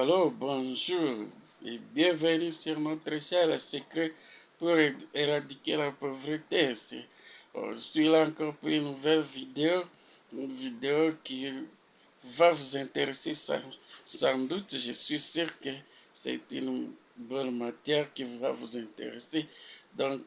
Allô, bonjour et bienvenue sur notre chaîne Secret pour éradiquer la pauvreté. Je suis là encore pour une nouvelle vidéo, qui va vous intéresser sans doute. Je suis sûr que c'est une bonne matière qui va vous intéresser. Donc,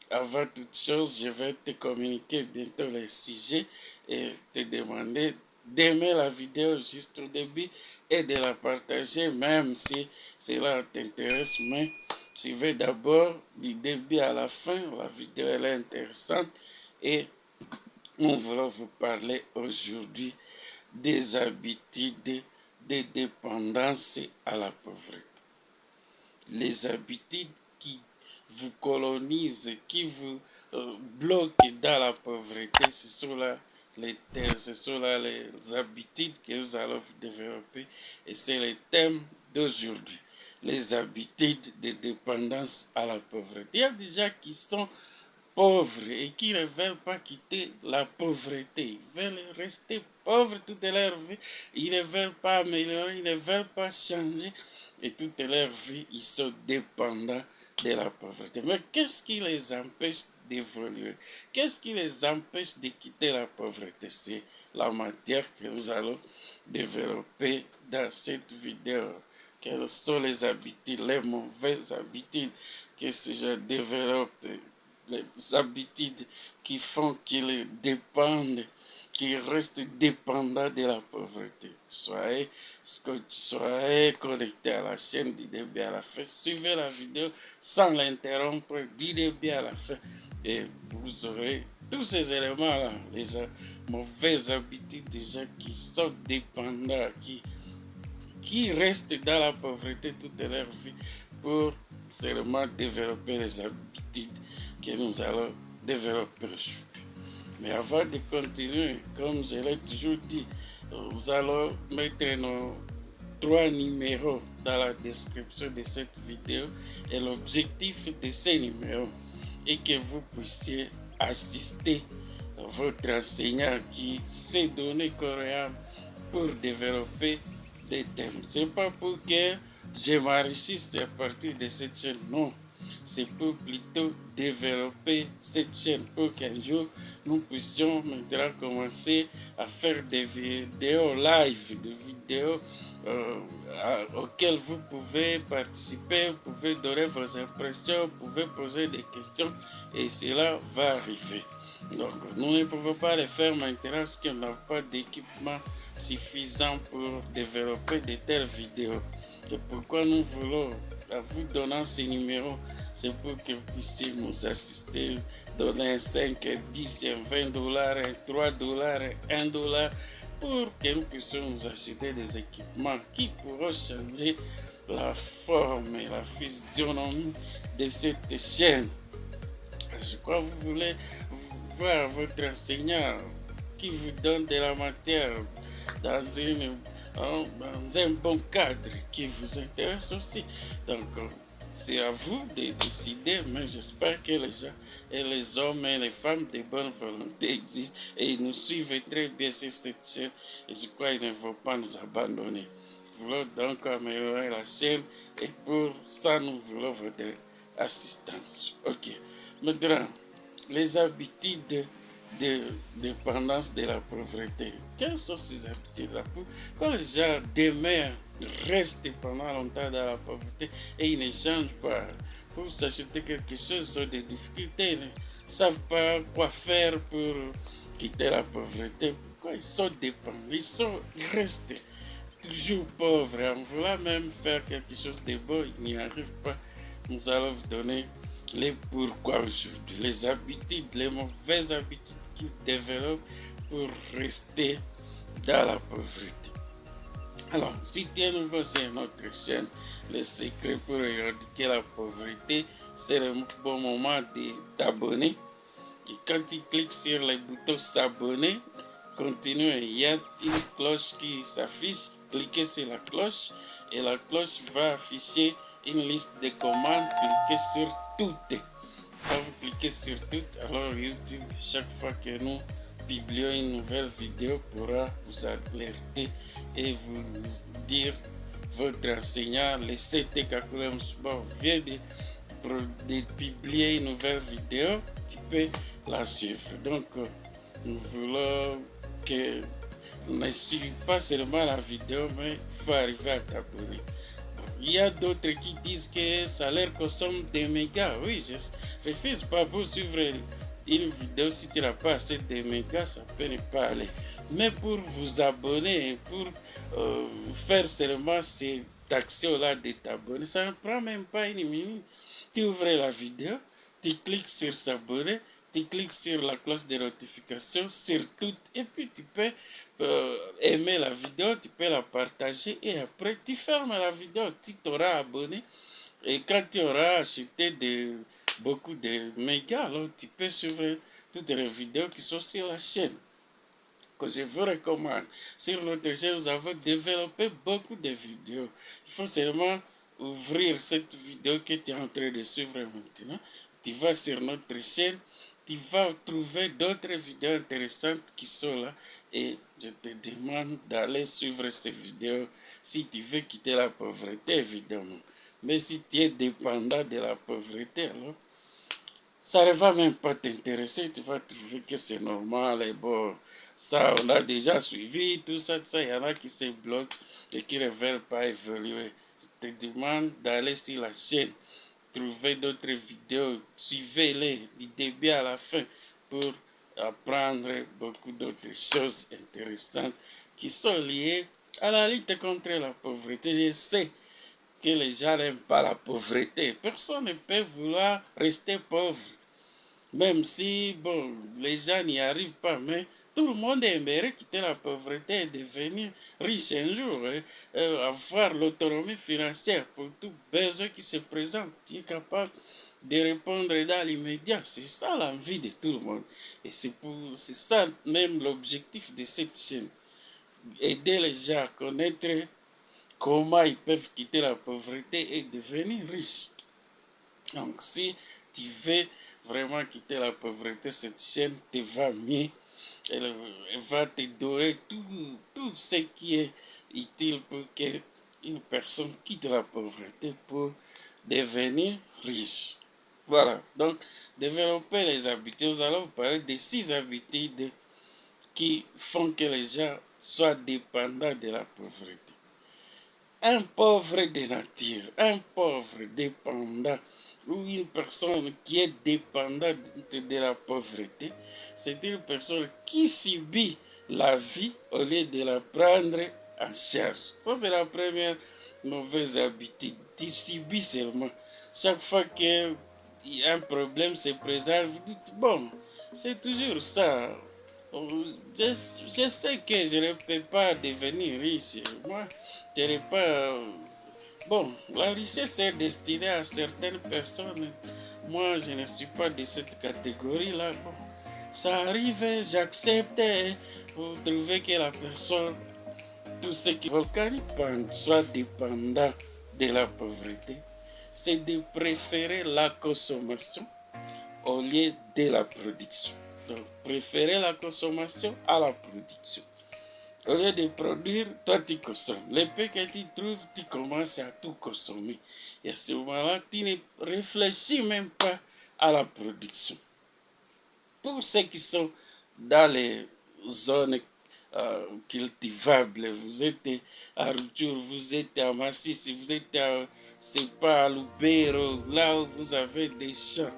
avant toute chose, je vais te communiquer bientôt les sujets et te demander d'aimer la vidéo juste au début et de la partager même si cela t'intéresse. Mais suivez d'abord du début à la fin. La vidéo elle est intéressante et nous voulons vous parler aujourd'hui des habitudes de dépendance à la pauvreté. Les habitudes qui vous colonisent, qui vous bloquent dans la pauvreté, ce sont là les habitudes que nous allons vous développer et c'est le thème d'aujourd'hui. Les habitudes de dépendance à la pauvreté. Il y a des gens qui sont pauvres et qui ne veulent pas quitter la pauvreté. Ils veulent rester pauvres toute leur vie. Ils ne veulent pas améliorer, ils ne veulent pas changer. Et toute leur vie, ils sont dépendants de la pauvreté. Mais qu'est-ce qui les empêche d'évoluer? Qu'est-ce qui les empêche de quitter la pauvreté? C'est la matière que nous allons développer dans cette vidéo. Quelles sont les habitudes, les mauvaises habitudes que ces gens développent? Les habitudes qui font qu'ils dépendent, qu'ils restent dépendants de la pauvreté. Soyez connectés à la chaîne du début à la fin. Suivez la vidéo sans l'interrompre du début à la fin et vous aurez tous ces éléments-là, les mauvaises habitudes des gens qui sont dépendants, qui restent dans la pauvreté toute leur vie pour seulement développer les habitudes que nous allons développer aujourd'hui. Mais avant de continuer, comme je l'ai toujours dit, nous allons mettre nos 3 numéros dans la description de cette vidéo et l'objectif de ces numéros est que vous puissiez assister votre enseignant qui s'est donné corps et âme pour développer des thèmes. Ce n'est pas pour que je m'enrichisse à partir de cette chaîne, non. C'est pour plutôt développer cette chaîne pour qu'un jour nous puissions maintenant commencer à faire des vidéos live, des vidéos auxquelles vous pouvez participer, vous pouvez donner vos impressions, vous pouvez poser des questions et cela va arriver. Donc nous ne pouvons pas le faire maintenant parce qu'on n'a pas d'équipement suffisant pour développer de telles vidéos. C'est pourquoi nous voulons, à vous donnant ces numéros, c'est pour que vous puissiez nous assister, donner 5, 10, 20 dollars, 3 dollars, 1 dollar, pour que nous puissions nous acheter des équipements qui pourront changer la forme et la physionomie de cette chaîne. Je crois que vous voulez voir votre enseignant qui vous donne de la matière dans un bon cadre qui vous intéresse aussi. Donc, c'est à vous de décider, mais j'espère que les gens et les hommes et les femmes de bonne volonté existent et ils nous suivent très bien sur cette chaîne et je crois qu'ils ne vont pas nous abandonner. Nous voulons donc améliorer la chaîne et pour ça nous voulons votre assistance. Ok, maintenant, les habitudes de dépendance de la pauvreté. Quelles sont ces habitudes-là? Quand les gens demeurent, restent pendant longtemps dans la pauvreté et ils ne changent pas, pour s'acheter quelque chose, ils ont des difficultés, ils ne savent pas quoi faire pour quitter la pauvreté. Pourquoi ils sont dépendants, ils restent toujours pauvres. En voulant même faire quelque chose de beau, ils n'y arrivent pas. Nous allons vous donner les pourquoi aujourd'hui, les habitudes, les mauvaises habitudes qu'ils développent pour rester dans la pauvreté. Alors, si tu es nouveau sur notre chaîne, le secret pour éradiquer la pauvreté, c'est le bon moment de t'abonner. Et quand tu cliques sur le bouton s'abonner, continue, il y a une cloche qui s'affiche, cliquez sur la cloche et la cloche va afficher une liste de commandes, cliquez sur toutes. Quand vous cliquez sur toutes, alors YouTube, chaque fois que nous publions une nouvelle vidéo, pourra vous alerter et vous dire votre enseignant, le CT Kakulem Sport, vient de publier une nouvelle vidéo, tu peux la suivre. Donc, nous voulons que ne suive pas seulement la vidéo, mais il faut arriver à t'abonner. Il y a d'autres qui disent que ça leur consomme des mégas. Oui, je refuse pas pour suivre une vidéo. Si tu n'as pas assez de mégas, ça peut ne pas aller. Mais pour vous abonner, pour faire seulement cette action-là de t'abonner, ça ne prend même pas une minute. Tu ouvres la vidéo, tu cliques sur s'abonner, tu cliques sur la cloche de notification, sur tout, et puis tu peux aimer la vidéo, tu peux la partager, et après tu fermes la vidéo, tu t'auras abonné, et quand tu auras acheté beaucoup de mégas, alors tu peux suivre toutes les vidéos qui sont sur la chaîne, que je vous recommande. Sur notre chaîne, nous avons développé beaucoup de vidéos. Il faut seulement ouvrir cette vidéo que tu es en train de suivre maintenant. Tu vas sur notre chaîne, tu vas trouver d'autres vidéos intéressantes qui sont là, et je te demande d'aller suivre ces vidéos si tu veux quitter la pauvreté, évidemment. Mais si tu es dépendant de la pauvreté, alors ça ne va même pas t'intéresser, tu vas trouver que c'est normal, et bon, ça on a déjà suivi, tout ça, il y en a qui se bloquent et qui ne veulent pas évoluer. Je te demande d'aller sur la chaîne, trouver d'autres vidéos, suivez-les du début à la fin pour apprendre beaucoup d'autres choses intéressantes qui sont liées à la lutte contre la pauvreté. Je sais que les gens n'aiment pas la pauvreté. Personne ne peut vouloir rester pauvre. Même si, bon, les gens n'y arrivent pas, mais tout le monde aimerait quitter la pauvreté et devenir riche un jour, avoir l'autonomie financière pour tout besoin qui se présente, qui est capable de répondre dans l'immédiat. C'est ça l'envie de tout le monde. Et c'est ça même l'objectif de cette chaîne. Aider les gens à connaître comment ils peuvent quitter la pauvreté et devenir riches. Donc, si tu veux vraiment quitter la pauvreté, cette chaîne te va mieux. Elle va te donner tout ce qui est utile pour qu'une personne quitte la pauvreté pour devenir riche. Voilà, donc développer les habitudes. Nous allons vous parler de 6 habitudes qui font que les gens soient dépendants de la pauvreté. Un pauvre de nature, un pauvre dépendant ou une personne qui est dépendante de la pauvreté, c'est une personne qui subit la vie au lieu de la prendre en charge. Ça, c'est la première mauvaise habitude. Tu subis seulement. Chaque fois qu'un problème se présente, vous dites, bon, c'est toujours ça. Je sais que je ne peux pas devenir riche. Moi, je n'ai pas... Bon, la richesse est destinée à certaines personnes. Moi, je ne suis pas de cette catégorie-là. Bon, ça arrive, j'accepte. Vous trouvez que la personne, tout ce qui volcanique soit dépendant de la pauvreté, c'est de préférer la consommation au lieu de la production. Donc, préférer la consommation à la production. Au lieu de produire, toi tu consommes. Le peu que tu trouves, tu commences à tout consommer. Et à ce moment-là, tu ne réfléchis même pas à la production. Pour ceux qui sont dans les zones cultivables, vous êtes à Rutshuru, vous êtes à Masisi, vous êtes à Lubero, là où vous avez des champs.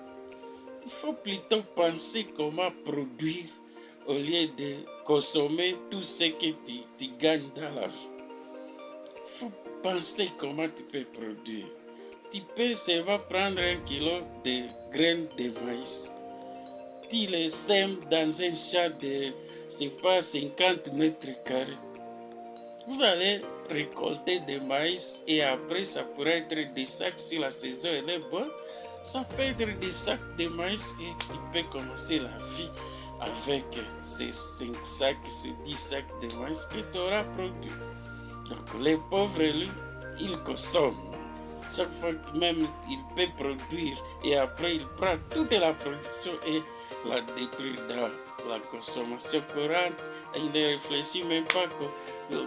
Il faut plutôt penser comment produire au lieu de consommer tout ce que tu gagnes dans la vie. Il faut penser comment tu peux produire. Tu peux seulement prendre 1 kilo de graines de maïs. Tu les sèmes dans un champ de, c'est pas 50 mètres carrés. Vous allez récolter des maïs et après ça pourrait être des sacs si la saison est bonne. Ça peut être des sacs de maïs et tu peux commencer la vie avec ces 5 sacs, ces 10 sacs de maïs que tu auras produit. Donc les pauvres, lui, ils consomment. Chaque fois que même il peut produire et après il prend toute la production et la détruire dans la consommation courante. Il ne réfléchit même pas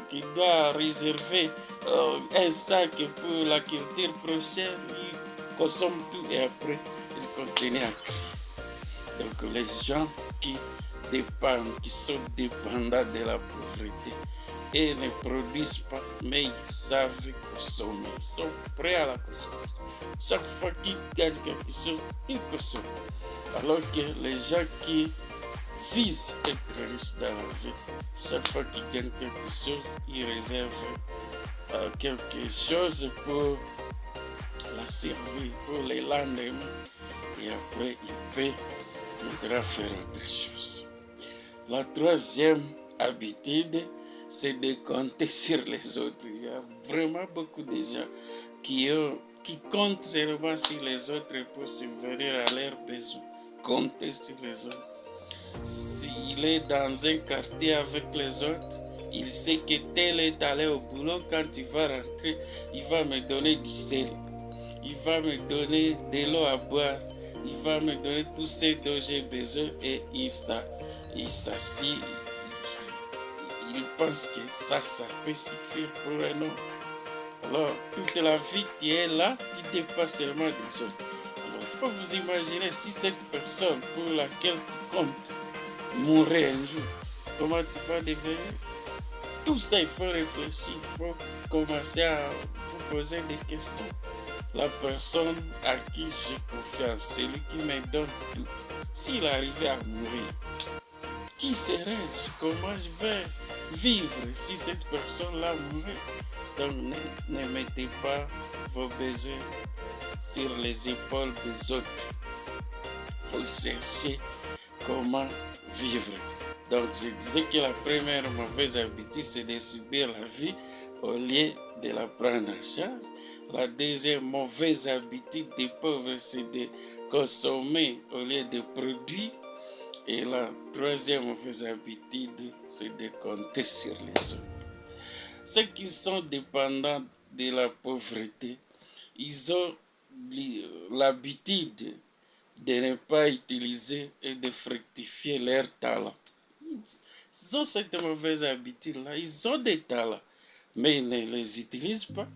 qu'il doit réserver un sac pour la culture prochaine. Il consomme tout et après il continue à créer. Donc les gens qui dépendent, qui sont dépendants de la pauvreté et ne produisent pas, mais ils savent consommer, ils sont prêts à la consommation. Chaque fois qu'ils gagnent quelque chose, ils consomment. Alors que les gens qui visent être riches dans la vie, chaque fois qu'ils gagnent quelque chose, ils réservent quelque chose pour la servir, pour les lendemains. Et après, il faudra faire autre chose. La troisième habitude, c'est de compter sur les autres. Il y a vraiment beaucoup de gens qui comptent seulement sur les autres pour subvenir à leurs besoins. Compter sur les autres. S'il est dans un quartier avec les autres, il sait que tel est allé au boulot. Quand il va rentrer, il va me donner du sel. Il va me donner de l'eau à boire. Il va me donner tout ce dont j'ai besoin et il s'assied. Il pense que ça peut suffire pour un homme. Alors, toute la vie qui est là, tu dépasses seulement des autres. Alors, il faut vous imaginer si cette personne pour laquelle tu comptes mourait un jour, comment tu vas devenir? Tout ça, il faut réfléchir, il faut commencer à vous poser des questions. La personne à qui j'ai confiance, celui qui me donne tout, s'il arrivait à mourir, qui serais-je? Comment je vais vivre si cette personne-là mourait? Donc ne mettez pas vos besoins sur les épaules des autres. Il faut chercher comment vivre. Donc je disais que la première mauvaise habitude, c'est de subir la vie au lieu de la prendre en charge. La deuxième mauvaise habitude des pauvres, c'est de consommer au lieu de produire. Et la troisième mauvaise habitude, c'est de compter sur les autres. Ceux qui sont dépendants de la pauvreté, ils ont l'habitude de ne pas utiliser et de fructifier leurs talents. Ils ont cette mauvaise habitude-là, ils ont des talents, mais ils ne les utilisent pas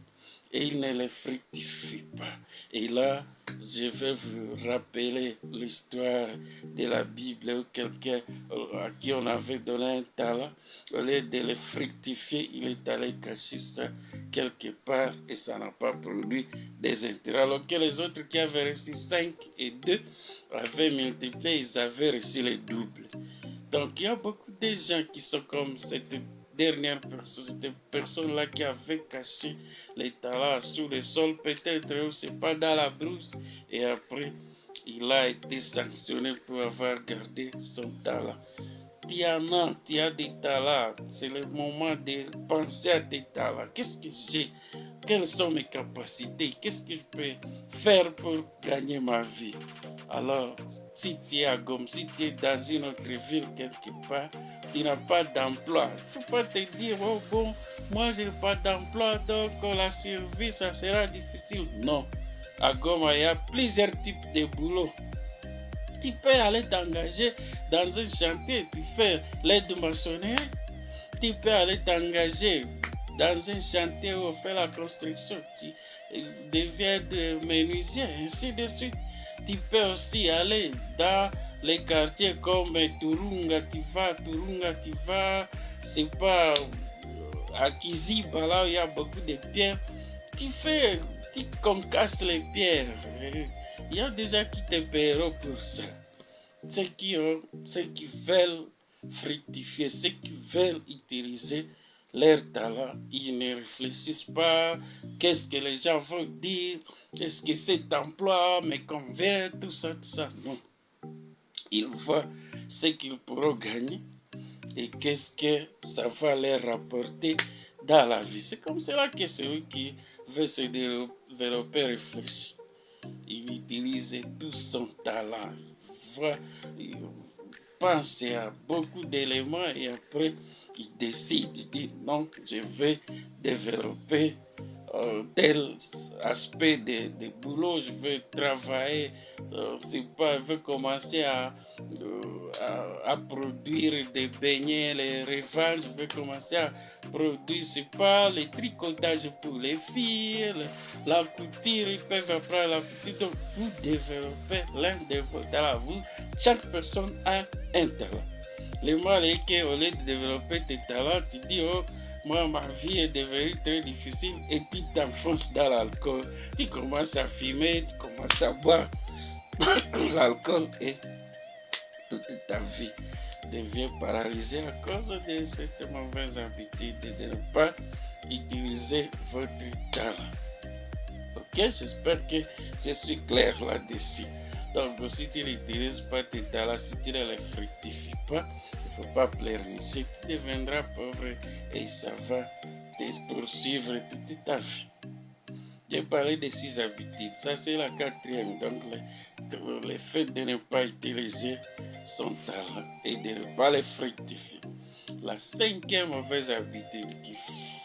et ils ne les fructifient pas. Et là, je vais vous rappeler l'histoire de la Bible où quelqu'un à qui on avait donné un talent, au lieu de le fructifier, il est allé cacher ça quelque part et ça n'a pas produit des intérêts. Alors que les autres qui avaient reçu 5 et 2 avaient multiplié, ils avaient reçu le double. Donc il y a beaucoup de gens qui sont comme cette dernière personne, cette personne-là qui avait caché les talents sous le sol, peut-être, ou c'est pas dans la brousse, et après, il a été sanctionné pour avoir gardé son talent. Tu as des talents, c'est le moment de penser à tes talents. Qu'est-ce que j'ai? Quelles sont mes capacités? Qu'est-ce que je peux faire pour gagner ma vie? Alors, si tu es à Gom, si tu es dans une autre ville quelque part, tu n'as pas d'emploi. Il ne faut pas te dire, oh bon, moi je n'ai pas d'emploi, donc la survie, ça sera difficile. Non. À Goma, il y a plusieurs types de boulot. Tu peux aller t'engager dans un chantier, tu fais l'aide maçonnerie. Tu peux aller t'engager dans un chantier où on fait la construction. Tu deviens menuisier, ainsi de suite. Tu peux aussi aller dans les quartiers comme Turunga, tu vas, c'est pas à Kiziba, là où il y a beaucoup de pierres. Tu concasses les pierres. Il y a des gens qui te paieront pour ça. Ceux qui veulent fructifier, ceux qui veulent utiliser leur talent, ils ne réfléchissent pas. Qu'est-ce que les gens vont dire? Est-ce que cet emploi me convient? Tout ça, non. Ils voient ce qu'ils pourront gagner et qu'est-ce que ça va leur rapporter dans la vie. C'est comme cela que celui qui veut se développer réfléchit. Il utilise tout son talent. Il pense à beaucoup d'éléments et après il décide, il dit non, je vais développer tel aspect de boulot, je veux travailler, c'est pas, je veux commencer à produire des beignets, les revendre, je veux commencer à produire, c'est pas le tricotage pour les filles, la couture, ils peuvent apprendre la couture, donc vous développez l'un de vos talents, chaque personne a un talent. Le mal est qu'au lieu de développer tes talents, tu dis, oh, moi, ma vie est devenue très difficile et tu t'enfonces dans l'alcool. Tu commences à fumer, tu commences à boire l'alcool et toute ta vie devient paralysée à cause de cette mauvaise habitude de ne pas utiliser votre talent. Ok, j'espère que je suis clair là-dessus. Donc, si tu n'utilises pas tes talents, si tu ne les fructifies pas, il ne faut pas pleurnicher, tu deviendras pauvre et ça va te poursuivre toute ta vie. J'ai parlé de 6 habitudes, ça c'est la quatrième, donc le fait de ne pas utiliser son talent et de ne pas les fructifier. La cinquième mauvaise habitude qui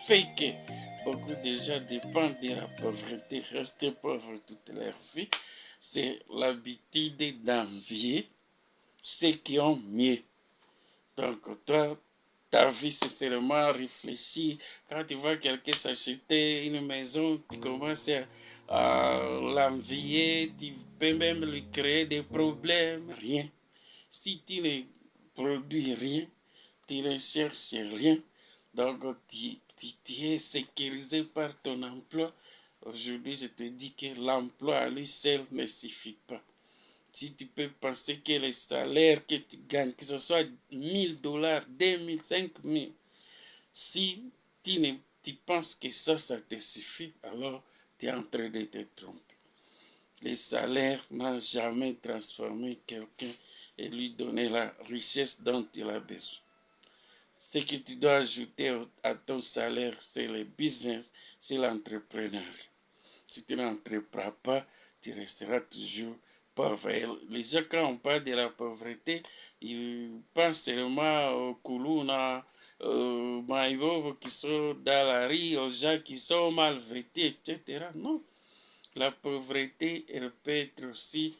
fait que beaucoup de gens dépendent de la pauvreté, restent pauvres toute leur vie, c'est l'habitude d'envier ceux qui ont mieux. Donc, toi, ta vie, c'est seulement réfléchir. Quand tu vois quelqu'un s'acheter une maison, tu commences à l'envier, tu peux même lui créer des problèmes. Rien. Si tu ne produis rien, tu ne cherches rien, donc tu es sécurisé par ton emploi. Aujourd'hui, je te dis que l'emploi à lui seul ne suffit pas. Si tu peux penser que les salaires que tu gagnes, que ce soit 1000 $, 2000, 5000, si tu penses que ça te suffit, alors tu es en train de te tromper. Les salaires n'ont jamais transformé quelqu'un et lui donné la richesse dont il a besoin. Ce que tu dois ajouter à ton salaire, c'est le business, c'est l'entrepreneuriat. Si tu n'entreprends pas, tu resteras toujours pauvre. Et les gens, quand on parle de la pauvreté, ils pensent seulement aux Kuluna, aux Maïbo qui sont dans la rue, aux gens qui sont mal vêtus, etc. Non. La pauvreté, elle peut être aussi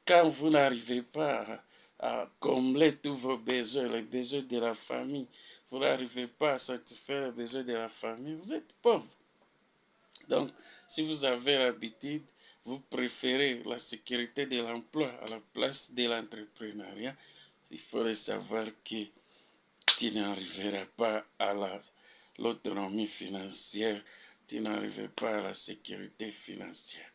quand vous n'arrivez pas à combler tous vos besoins, les besoins de la famille, vous n'arrivez pas à satisfaire les besoins de la famille, vous êtes pauvre. Donc, si vous avez l'habitude, vous préférez la sécurité de l'emploi à la place de l'entrepreneuriat, il faudrait savoir que tu n'arriveras pas à l'autonomie financière, tu n'arriveras pas à la sécurité financière.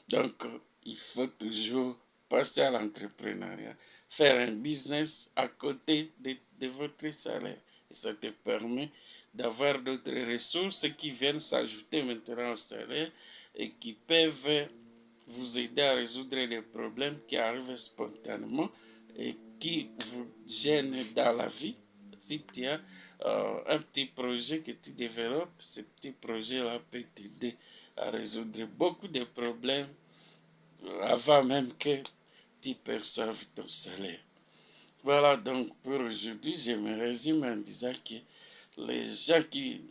Donc, il faut toujours passer à l'entrepreneuriat, faire un business à côté de votre salaire. Et ça te permet d'avoir d'autres ressources qui viennent s'ajouter maintenant au salaire et qui peuvent vous aider à résoudre des problèmes qui arrivent spontanément et qui vous gênent dans la vie. Si tu as un petit projet que tu développes, ce petit projet-là peut t'aider à résoudre beaucoup de problèmes avant même que tu perçoives ton salaire. Voilà donc pour aujourd'hui, je me résume en disant que les gens qui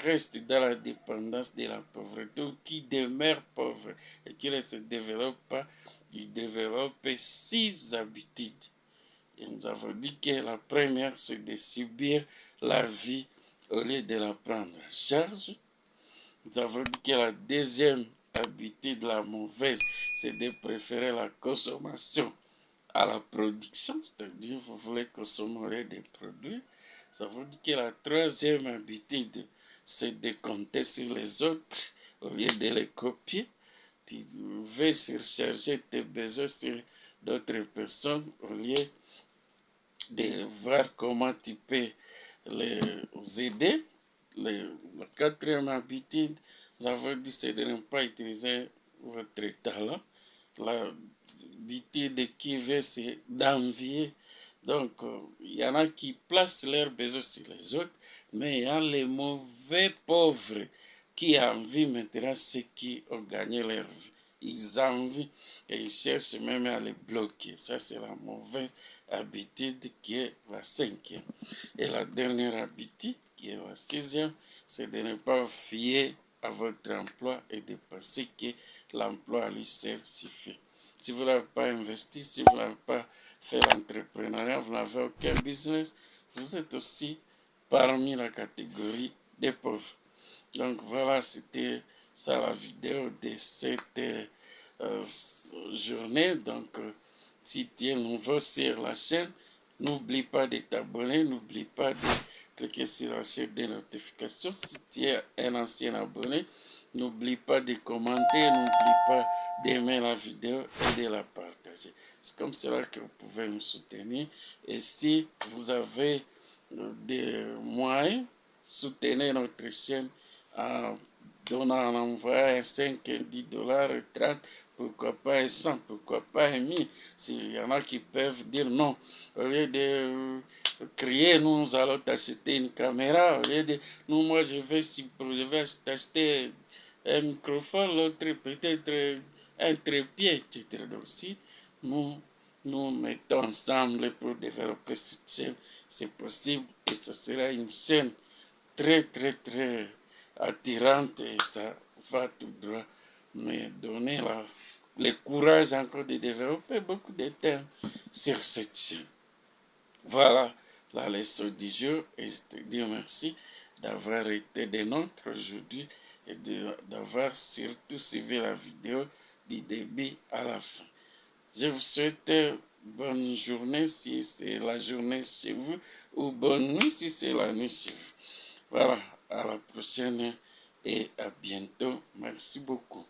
restent dans la dépendance de la pauvreté ou qui demeurent pauvres et qui ne se développent pas, ils développent 6 habitudes. Et nous avons dit que la première, c'est de subir la vie au lieu de la prendre en charge. Nous avons dit que la deuxième habitude, la mauvaise, c'est de préférer la consommation à la production, c'est-à-dire vous voulez consommer des produits. Ça veut dire que la troisième habitude, c'est de compter sur les autres au lieu de les copier. Tu veux surcharger tes besoins sur d'autres personnes au lieu de voir comment tu peux les aider. La quatrième habitude, nous avons dit, c'est de ne pas utiliser votre talent. L'habitude qui veut, c'est d'envier. Donc, il y en a qui placent leurs besoins sur les autres, mais il y a les mauvais pauvres qui envient maintenant ceux qui ont gagné leur vie. Ils envient et ils cherchent même à les bloquer. Ça, c'est la mauvaise habitude qui est la cinquième. Et la dernière habitude, qui est la sixième, c'est de ne pas fier à votre emploi et de penser que l'emploi à lui seul suffit. Si vous n'avez pas investi, si vous n'avez pas fait l'entrepreneuriat, vous n'avez aucun business, vous êtes aussi parmi la catégorie des pauvres. Donc voilà, c'était ça la vidéo de cette journée. Donc si tu es nouveau sur la chaîne, n'oublie pas de t'abonner, n'oublie pas de cliquer sur la chaîne de notifications. Si tu es un ancien abonné, n'oublie pas de commenter, n'oublie pas d'aimer la vidéo et de la partager. C'est comme cela que vous pouvez me soutenir. Et si vous avez des moyens, soutenez notre chaîne en donnant, en envoyant 5, 10 dollars, 30, pourquoi pas un 100, pourquoi pas un 1000. S'il y en a qui peuvent dire non, au lieu de crier, nous allons t'acheter une caméra, au lieu de nous, moi je vais t'acheter un microphone, l'autre peut-être un trépied, etc. Donc si nous mettons ensemble pour développer cette chaîne, c'est possible et ce sera une chaîne très attirante et ça va tout droit me donner le courage encore de développer beaucoup de thèmes sur cette chaîne. Voilà la leçon du jour et je te dis merci d'avoir été des nôtres aujourd'hui et d'avoir surtout suivi la vidéo du début à la fin. Je vous souhaite bonne journée si c'est la journée chez vous ou bonne nuit si c'est la nuit chez vous. Voilà, à la prochaine et à bientôt. Merci beaucoup.